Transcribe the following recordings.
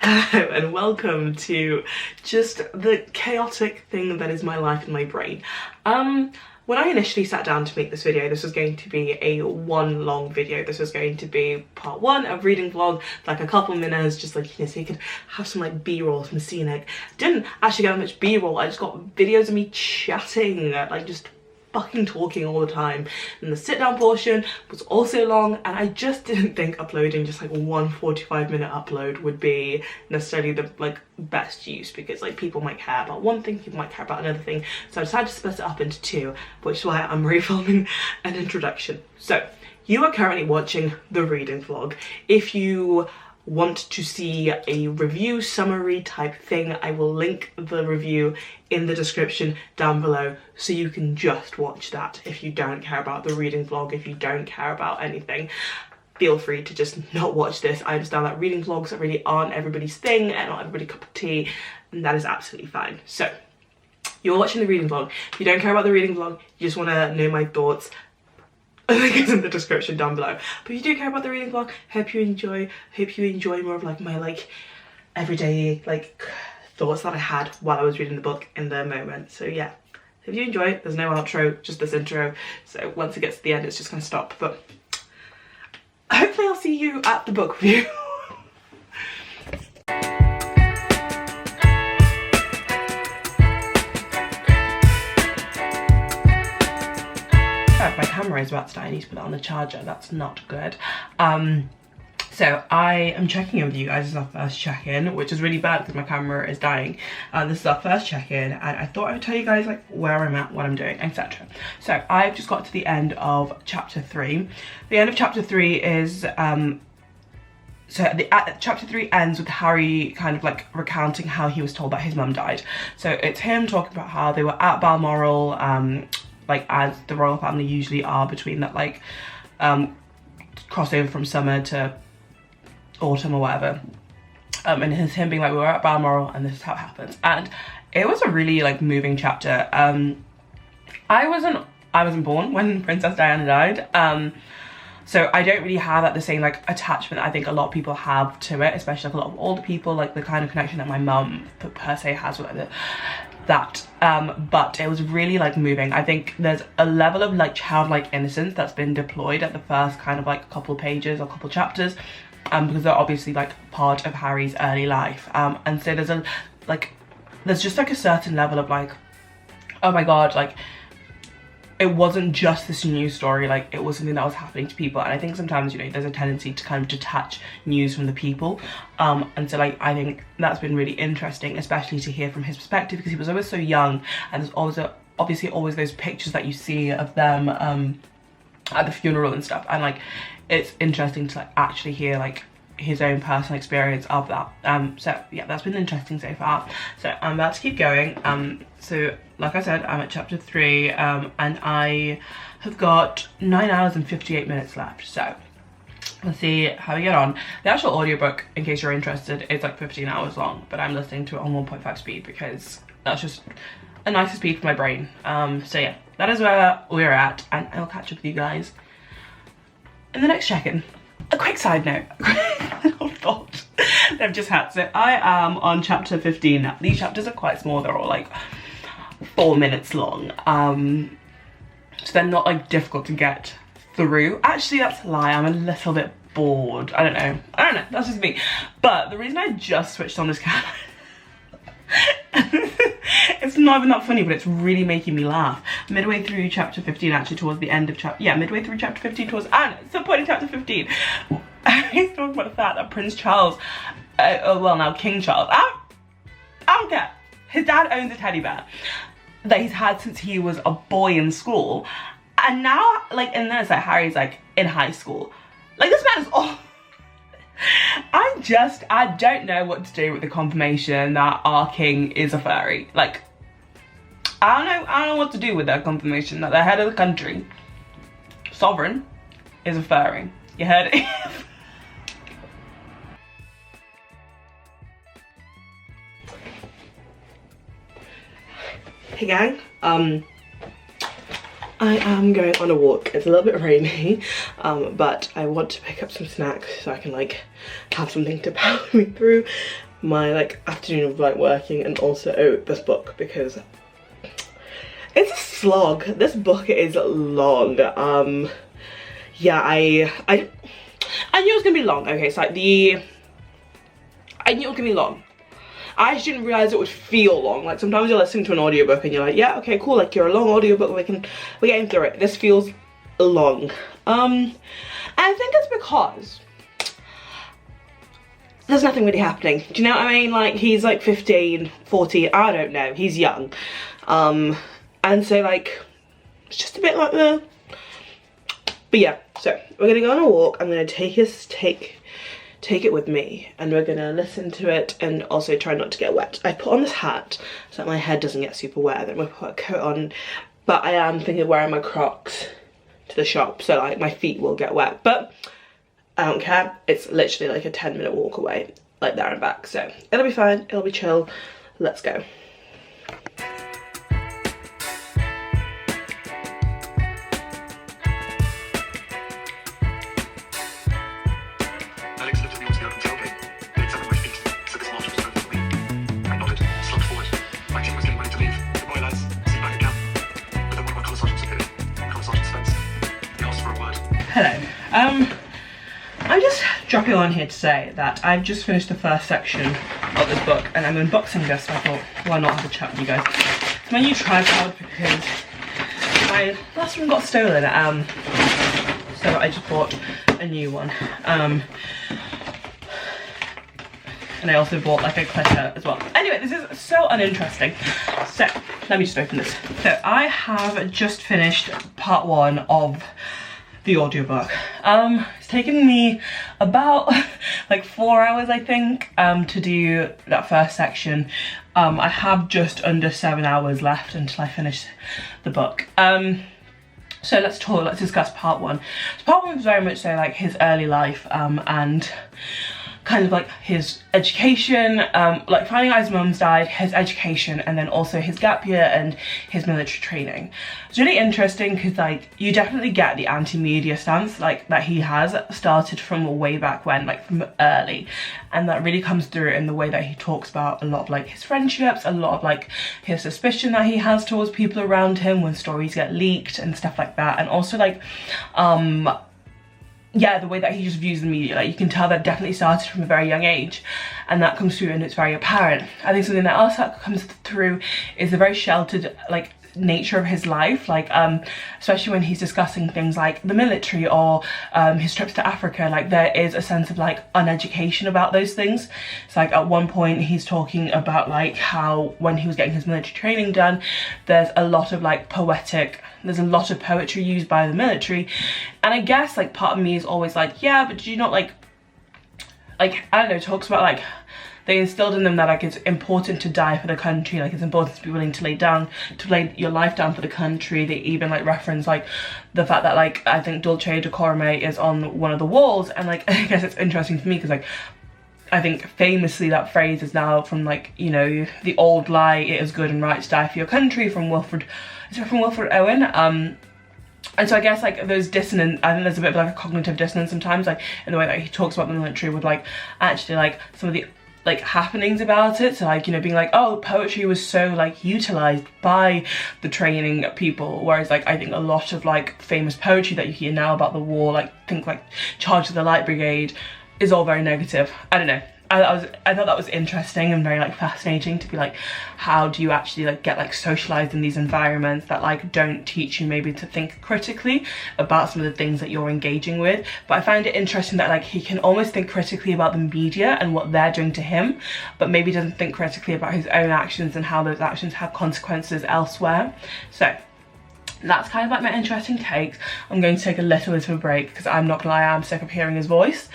Hello and welcome to just the chaotic thing that is my life and my brain. When I initially sat down to make this video, this was going to be a one long video. This was going to be part one of reading vlog, like a couple minutes, just like, you know, so you could have some like b-roll, some scenic. Didn't actually get that much b-roll, I just got videos of me chatting, like just fucking talking all the time. And the sit down portion was also long, and I just didn't think uploading just like one 45-minute upload would be necessarily the like best use, because like people might care about one thing, people might care about another thing. So I decided to split it up into two, which is why I'm refilming an introduction. So you are currently watching the reading vlog. If you want to see a review summary type thing, I will link the review in the description down below, so you can just watch that. If you don't care about the reading vlog, if you don't care about anything, feel free to just not watch this. I understand that reading vlogs really aren't everybody's thing and not everybody's cup of tea, and that is absolutely fine. So you're watching the reading vlog. If you don't care about the reading vlog, you just want to know my thoughts, I think it's in the description down below. But if you do care about the reading vlog, hope you enjoy more of like my like everyday like thoughts that I had while I was reading the book in the moment. So yeah, if you enjoy it, there's no outro, just this intro. So once it gets to the end, it's just gonna stop. But hopefully I'll see you at the book review. My camera is about to die. I need to put it on the charger. That's not good. So I am checking in with you guys. This is our first check-in, which is really bad because my camera is dying. This is our first check-in, and I thought I would tell you guys like where I'm at, what I'm doing, etc. So I've just got to the end of chapter 3. The end of chapter 3 is chapter 3 ends with Harry kind of like recounting how he was told that his mum died. So it's him talking about how they were at Balmoral, like as the royal family usually are, between that like crossover from summer to autumn or whatever, and it's him being like, we were at Balmoral and this is how it happens. And it was a really like moving chapter. I wasn't born when Princess Diana died, so I don't really have that the same like attachment I think a lot of people have to it, especially like a lot of older people, like the kind of connection that my mum per se has with it. But it was really like moving. I think there's a level of like childlike innocence that's been deployed at the first kind of like couple pages or couple chapters, because they're obviously like part of Harry's early life, and so there's just like a certain level of like, oh my god, like it wasn't just this news story, like it was something that was happening to people. And I think sometimes, you know, there's a tendency to kind of detach news from the people, and so like I think that's been really interesting, especially to hear from his perspective, because he was always so young, and there's also obviously always those pictures that you see of them at the funeral and stuff, and like it's interesting to like actually hear like his own personal experience of that. So yeah, that's been interesting so far. So I'm about to keep going. So like I said, I'm at chapter 3, and I have got 9 hours and 58 minutes left. So let's see how we get on. The actual audiobook, in case you're interested, is like 15 hours long, but I'm listening to it on 1.5 speed because that's just a nicer speed for my brain. So yeah, that is where we're at, and I'll catch up with you guys in the next check-in. A quick side note, little thought that I've just had. So I am on chapter 15 now. These chapters are quite small, they're all like 4 minutes long. So they're not like difficult to get through. Actually, that's a lie, I'm a little bit bored. I don't know, that's just me. But the reason I just switched on this camera, it's not even that funny, but it's really making me laugh. Midway through chapter 15, actually towards the end of midway through chapter 15 towards, and some point in chapter 15, he's talking about the fact that Prince Charles, well now King Charles, I don't care, his dad owns a teddy bear that he's had since he was a boy in school, and now like in this like Harry's like in high school. Like this man is all I don't know what to do with the confirmation that our king is a furry. Like, I don't know what to do with that confirmation that the head of the country, sovereign, is a furry. You heard it? Hey gang, I am going on a walk. It's a little bit rainy, but I want to pick up some snacks so I can like have something to power me through. my like afternoon of like working and also this book because it's a slog. This book is long. Yeah, I knew it was gonna be long. Okay, so like I knew it was gonna be long. I just didn't realize it would feel long. Like sometimes you're listening to an audiobook and you're like, yeah, okay, cool, like you're a long audiobook, we're getting through it. This feels long. And I think it's because there's nothing really happening. Do you know what I mean? Like he's like 15, 14, I don't know, he's young. And so like, it's just a bit like the, but yeah, so we're gonna go on a walk. I'm gonna take it with me and we're gonna listen to it and also try not to get wet. I put on this hat so that my head doesn't get super wet. Then we'll put a coat on, but I am thinking of wearing my Crocs to the shop, so like my feet will get wet, but I don't care. It's literally like a 10-minute walk away, like there and back, so it'll be fine, it'll be chill. Let's go. Hello. I'm just dropping on here to say that I've just finished the first section of this book and I'm unboxing this, so I thought, why not have a chat with you guys. It's my new tripod because my last one got stolen, so I just bought a new one. And I also bought like a clicker as well. Anyway, this is so uninteresting. So, let me just open this. So, I have just finished part 1 of the audiobook. It's taken me about like 4 hours, I think, to do that first section. I have just under 7 hours left until I finish the book. So let's discuss part 1. So part 1 was very much so like his early life, and kind of like his education, like finding out his mum's died, his education, and then also his gap year and his military training. It's really interesting because like you definitely get the anti-media stance like that he has started from way back when, like from early, and that really comes through in the way that he talks about a lot of like his friendships, a lot of like his suspicion that he has towards people around him when stories get leaked and stuff like that, and also like yeah, the way that he just views the media. Like you can tell that definitely started from a very young age, and that comes through and it's very apparent. I think something that else that comes through is the very sheltered like nature of his life, like especially when he's discussing things like the military or his trips to Africa. Like there is a sense of like uneducation about those things. It's like at one point he's talking about like how when he was getting his military training done, there's a lot of like there's a lot of poetry used by the military, and I guess like part of me is always like, yeah, but do you not like I don't know, talks about like they instilled in them that like it's important to die for the country, like it's important to be willing to lay your life down for the country. They even like reference like the fact that like I think Dulce Decorum is on one of the walls, and like I guess it's interesting for me because like I think famously that phrase is now from like, you know, the old lie, it is good and right to die for your country, from Wilfred Owen. And so I guess like there's dissonance, I think there's a bit of like a cognitive dissonance sometimes, like in the way that he talks about the military with like actually like some of the like happenings about it. So like, you know, being like, oh, poetry was so like utilized by the training people, whereas like I think a lot of like famous poetry that you hear now about the war, like think like Charge of the Light Brigade, is all very negative. I don't know. I thought that was interesting and very like fascinating to be like, how do you actually like get like socialized in these environments that like don't teach you maybe to think critically about some of the things that you're engaging with. But I find it interesting that like he can almost think critically about the media and what they're doing to him, but maybe doesn't think critically about his own actions and how those actions have consequences elsewhere. So that's kind of like my interesting takes. I'm going to take a little bit of a break because I'm not gonna lie, I'm sick of hearing his voice.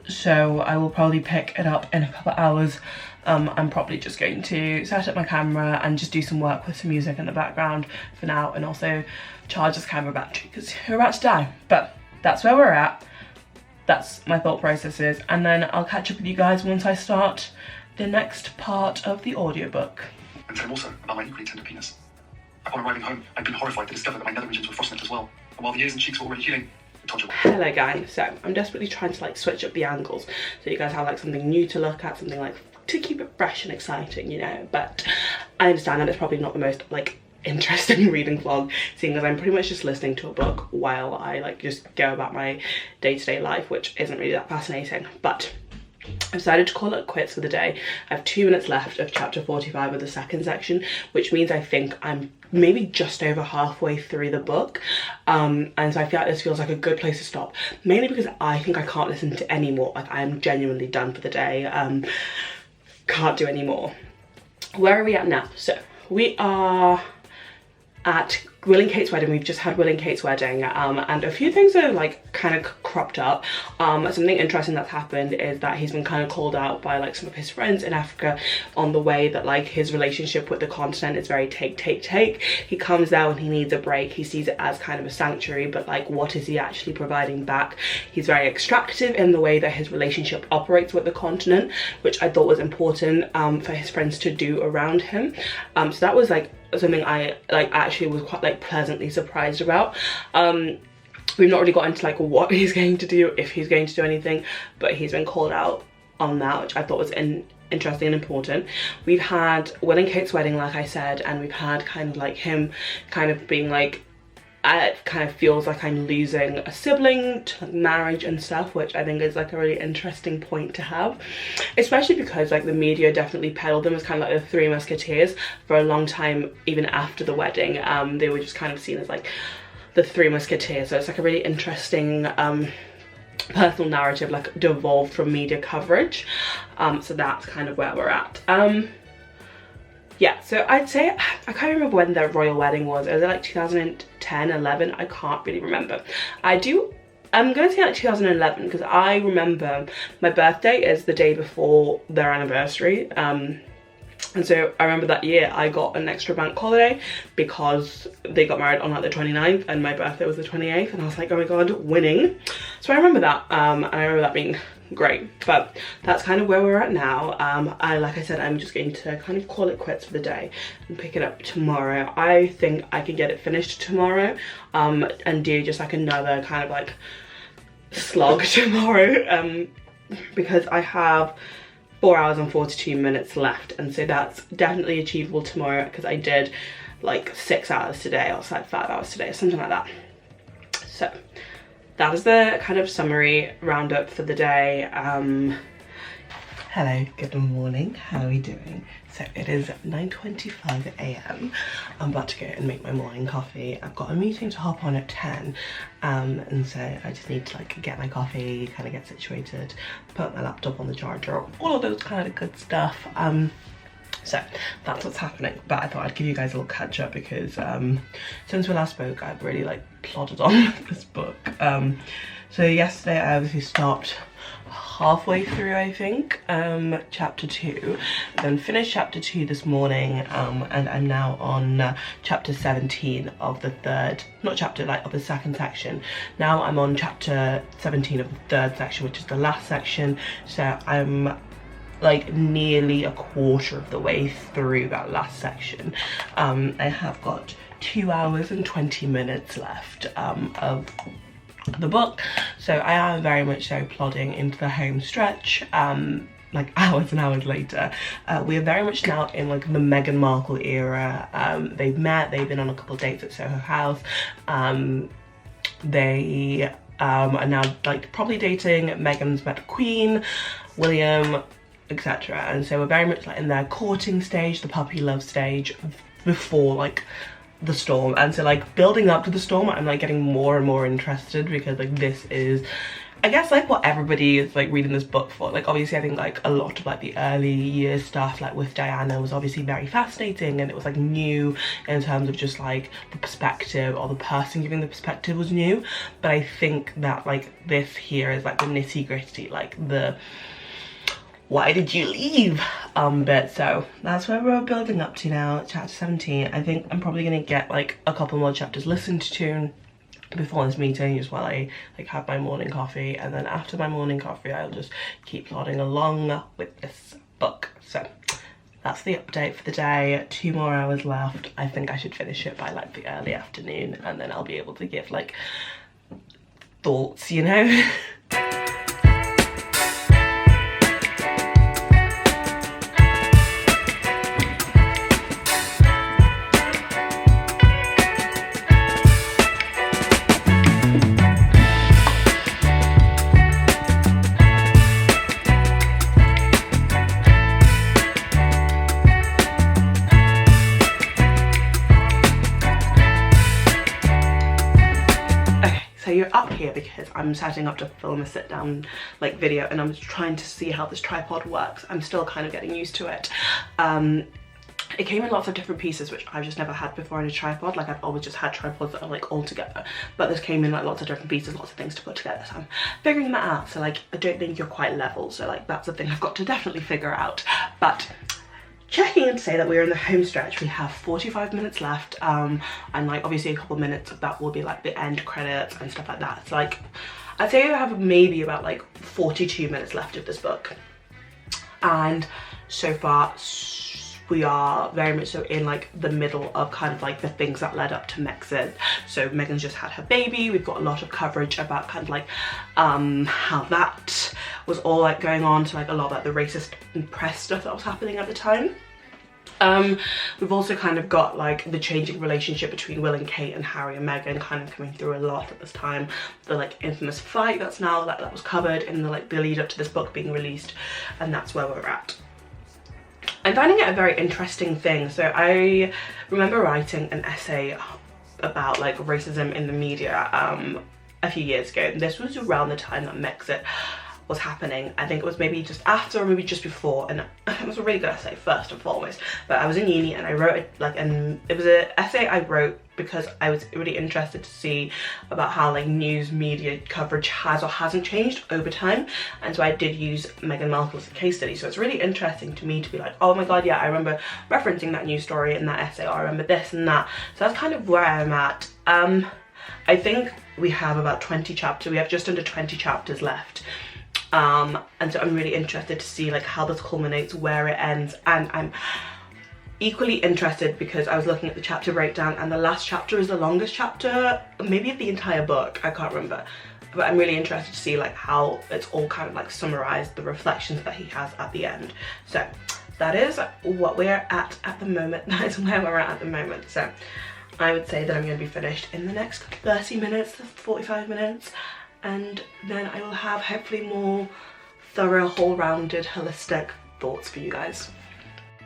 So I will probably pick it up in a couple of hours. I'm probably just going to set up my camera and just do some work with some music in the background for now, and also charge this camera battery because we're about to die. But that's where we're at. That's my thought processes, and then I'll catch up with you guys once I start the next part of the audiobook. And tell him also about my equally tender penis. Upon arriving home, I'd been horrified to discover that my nether regions were frostnit as well. And while the ears and cheeks were already healing, told you. Hello guys, so I'm desperately trying to like switch up the angles so you guys have like something new to look at, something like to keep it fresh and exciting, you know. But I understand that it's probably not the most like interesting reading vlog, seeing as I'm pretty much just listening to a book while I like just go about my day-to-day life, which isn't really that fascinating. But I've decided to call it quits for the day. I have 2 minutes left of chapter 45 of the second section, which means I think I'm maybe just over halfway through the book, and so I feel like this feels like a good place to stop, mainly because I think I can't listen to any more. Like, I am genuinely done for the day. Can't do any more. Where are we at now? So we are at Will and Kate's wedding. We've just had Will and Kate's wedding, and a few things are like kind of cropped up. Something interesting that's happened is that he's been kind of called out by like some of his friends in Africa on the way that like his relationship with the continent is very take. He comes there when he needs a break. He sees it as kind of a sanctuary, but like, what is he actually providing back? He's very extractive in the way that his relationship operates with the continent, which I thought was important for his friends to do around him. So that was like something I like actually was quite like pleasantly surprised about. We've not really got into like what he's going to do, if he's going to do anything, but he's been called out on that, which I thought was interesting and important. We've had Will and Kate's wedding, like I said, and we've had kind of like him kind of being like, it kind of feels like I'm losing a sibling to like marriage and stuff, which I think is like a really interesting point to have, especially because like the media definitely peddled them as kind of like the Three Musketeers for a long time. Even after the wedding, they were just kind of seen as like the Three Musketeers. So it's like a really interesting personal narrative like devolved from media coverage. So that's kind of where we're at. Yeah, so I'd say, I can't remember when the royal wedding was. Was it like 2010, 11? I can't really remember. I'm gonna say like 2011 because I remember my birthday is the day before their anniversary. And so I remember that year I got an extra bank holiday because they got married on like the 29th and my birthday was the 28th, and I was like, oh my god, winning. So I remember that, and I remember that being great. But that's kind of where we're at now. Like I said, I'm just going to kind of call it quits for the day and pick it up tomorrow. I think I can get it finished tomorrow, and do just like another kind of like slog tomorrow, because I have 4 hours and 42 minutes left, and so that's definitely achievable tomorrow because I did like 6 hours today, or like 5 hours today, something like that. So that is the kind of summary roundup for the day. Hello, good morning, how are we doing? So it is 9:25 a.m. I'm about to go and make my morning coffee. I've got a meeting to hop on at 10, and so I just need to like get my coffee, kind of get situated, put my laptop on the charger, all of those kind of good stuff. So that's what's happening. But I thought I'd give you guys a little catch up because since we last spoke, I've really like plodded on this book. So yesterday I obviously stopped halfway through, I think, chapter 2, then finished chapter 2 this morning, and I'm now on chapter 17 of the of the second section. Now I'm on chapter 17 of the third section, which is the last section. So I'm like nearly a quarter of the way through that last section. I have got 2 hours and 20 minutes left of the book, so I am very much so plodding into the home stretch, like hours and hours later. We are very much now in like the Meghan Markle era. They've been on a couple of dates at Soho House. They are now like probably dating. Meghan's met Queen, William, etc. And so we're very much like in their courting stage, the puppy love stage, before like the storm. And so like building up to the storm, I'm like getting more and more interested because like this is, I guess, like what everybody is like reading this book for. Like obviously I think like a lot of like the early years stuff like with Diana was obviously very fascinating, and it was like new in terms of just like the perspective, or the person giving the perspective was new. But I think that like this here is like the nitty gritty, like the why did you leave bit. So that's where we're building up to now, chapter 17. I think I'm probably gonna get like a couple more chapters listened to before this meeting, just while I like have my morning coffee, and then after my morning coffee I'll just keep plodding along with this book. So that's the update for the day. 2 more hours left. I think I should finish it by like the early afternoon, and then I'll be able to give like thoughts, you know? So you're up here because I'm setting up to film a sit down like video, and I'm trying to see how this tripod works. I'm still kind of getting used to it. It came in lots of different pieces, which I've just never had before in a tripod. Like I've always just had tripods that are like all together, but this came in like lots of different pieces, lots of things to put together. So I'm figuring that out. So like I don't think you're quite level, so like that's the thing I've got to definitely figure out. But checking in to say that we're in the home stretch. We have 45 minutes left, and like obviously a couple of minutes of that will be like the end credits and stuff like that. It's like I'd say we have maybe about like 42 minutes left of this book, and so far we are very much so in like the middle of kind of like the things that led up to Megxit. So Megan's just had her baby. We've got a lot of coverage about kind of like how that was all like going on, so like a lot of like the racist press stuff that was happening at the time. We've also kind of got like the changing relationship between Will and Kate and Harry and Meghan kind of coming through a lot at this time. The like infamous fight that's now that was covered in the like the lead up to this book being released, and that's where we're at. I'm finding it a very interesting thing. So I remember writing an essay about like racism in the media a few years ago, and this was around the time that Megxit was happening. I think it was maybe just after or maybe just before, and it was a really good essay first and foremost. But I was in uni and I wrote it like, and it was an essay I wrote because I was really interested to see about how like news media coverage has or hasn't changed over time, and so I did use Meghan Markle as a case study. So it's really interesting to me to be like, oh my god, yeah, I remember referencing that news story in that essay, or I remember this and that. So that's kind of where I'm at. I think we have about 20 chapters. We have just under 20 chapters left. And so I'm really interested to see like how this culminates, where it ends, and I'm equally interested because I was looking at the chapter breakdown, and the last chapter is the longest chapter, maybe of the entire book, I can't remember. But I'm really interested to see like how it's all kind of like summarized, the reflections that he has at the end. So that is what we're at the moment. That is where we're at the moment. So I would say that I'm going to be finished in the next 30 minutes, 45 minutes. And then I will have hopefully more thorough, whole-rounded, holistic thoughts for you guys.